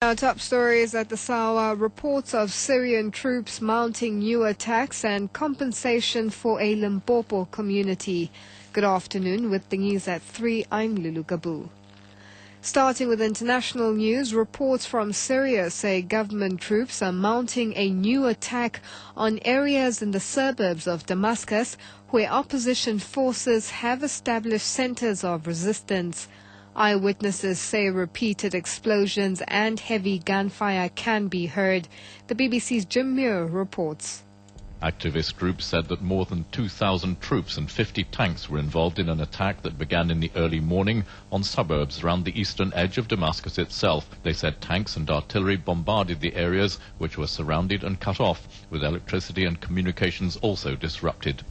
Our top stories at the Sawa: reports of Syrian troops mounting new attacks and compensation for a Limpopo community. Good afternoon. With the news at 3, I'm Lulu Gabu. Starting with international news, reports from Syria say government troops are mounting a new attack on areas in the suburbs of Damascus where opposition forces have established centers of resistance. Eyewitnesses say repeated explosions and heavy gunfire can be heard. The BBC's Jim Muir reports. Activist groups said that more than 2,000 troops and 50 tanks were involved in an attack that began in the early morning on suburbs around the eastern edge of Damascus itself. They said tanks and artillery bombarded the areas, which were surrounded and cut off, with electricity and communications also disrupted.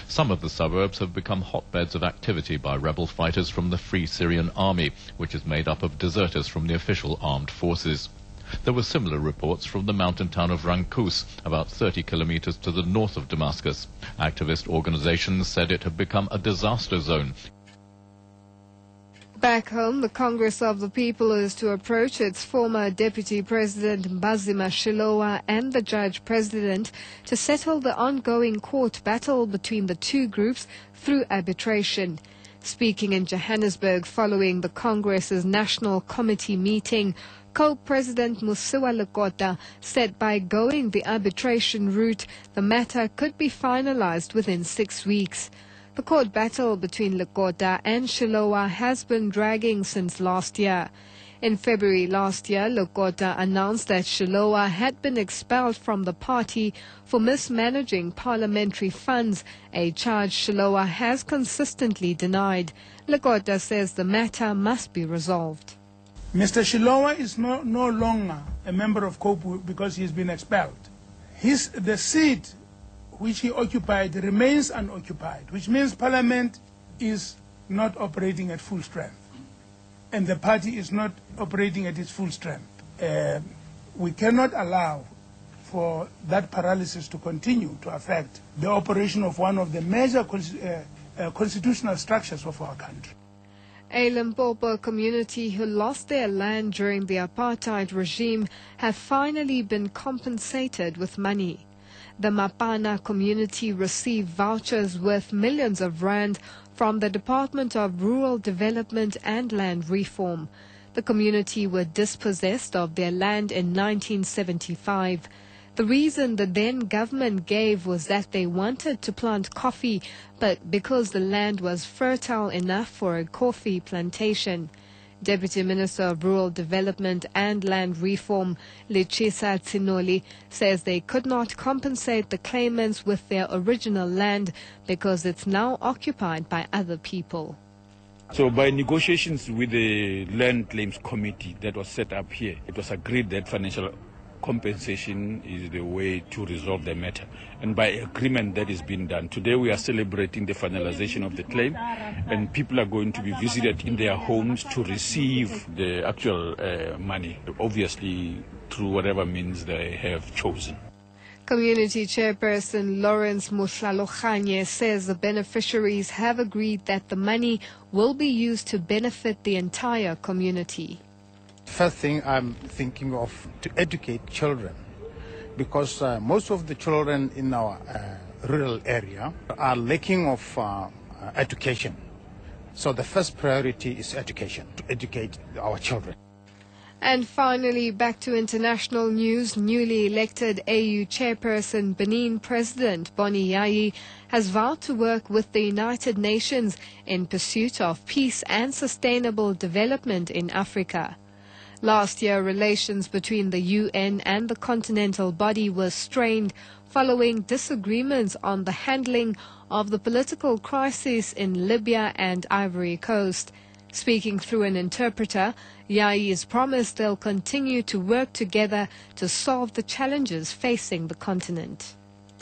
Some of the suburbs have become hotbeds of activity by rebel fighters from the Free Syrian Army, which is made up of deserters from the official armed forces. There were similar reports from the mountain town of Rankus, about 30 kilometers to the north of Damascus. Activist organizations said it had become a disaster zone. Back home, the Congress of the People is to approach its former Deputy President Mbazima Shilowa and the Judge President to settle the ongoing court battle between the two groups through arbitration. Speaking in Johannesburg following the Congress's National Committee meeting, Co-President Musiwa Lekota said by going the arbitration route, the matter could be finalized within 6 weeks. The court battle between Lekota and Shilowa has been dragging since last year. In February last year, Lekota announced that Shilowa had been expelled from the party for mismanaging parliamentary funds, a charge Shilowa has consistently denied. Lekota says the matter must be resolved. Mr. Shilowa is no longer a member of COPU because he has been expelled. The seat which he occupied remains unoccupied, which means Parliament is not operating at full strength, and the party is not operating at its full strength. We cannot allow for that paralysis to continue to affect the operation of one of the major constitutional structures of our country. A Limpopo community who lost their land during the apartheid regime have finally been compensated with money. The Mapana community received vouchers worth millions of rand from the Department of Rural Development and Land Reform. The community were dispossessed of their land in 1975. The reason the then government gave was that they wanted to plant coffee, but because the land was fertile enough for a coffee plantation. Deputy Minister of Rural Development and Land Reform, Lechisa Tsinoli, says they could not compensate the claimants with their original land because it's now occupied by other people. So by negotiations with the Land Claims Committee that was set up here, it was agreed that financial compensation is the way to resolve the matter. And by agreement that is being done. Today we are celebrating the finalization of the claim, and people are going to be visited in their homes to receive the actual money, obviously through whatever means they have chosen. Community Chairperson Lawrence Muhlalokganye says the beneficiaries have agreed that the money will be used to benefit the entire community. First thing I'm thinking of to educate children, because most of the children in our rural area are lacking of education. So the first priority is education, to educate our children. And finally, back to international news. Newly elected AU Chairperson Benin President Boni Yayi has vowed to work with the United Nations in pursuit of peace and sustainable development in Africa. Last year, relations between the UN and the continental body were strained following disagreements on the handling of the political crisis in Libya and Ivory Coast. Speaking through an interpreter, Yayi has promised they'll continue to work together to solve the challenges facing the continent.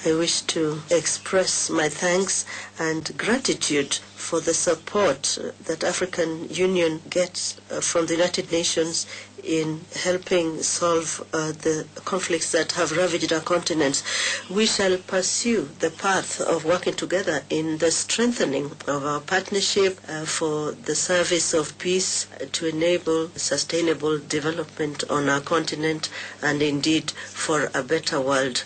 I wish to express my thanks and gratitude for the support that African Union gets from the United Nations in helping solve the conflicts that have ravaged our continents. We shall pursue the path of working together in the strengthening of our partnership for the service of peace to enable sustainable development on our continent and indeed for a better world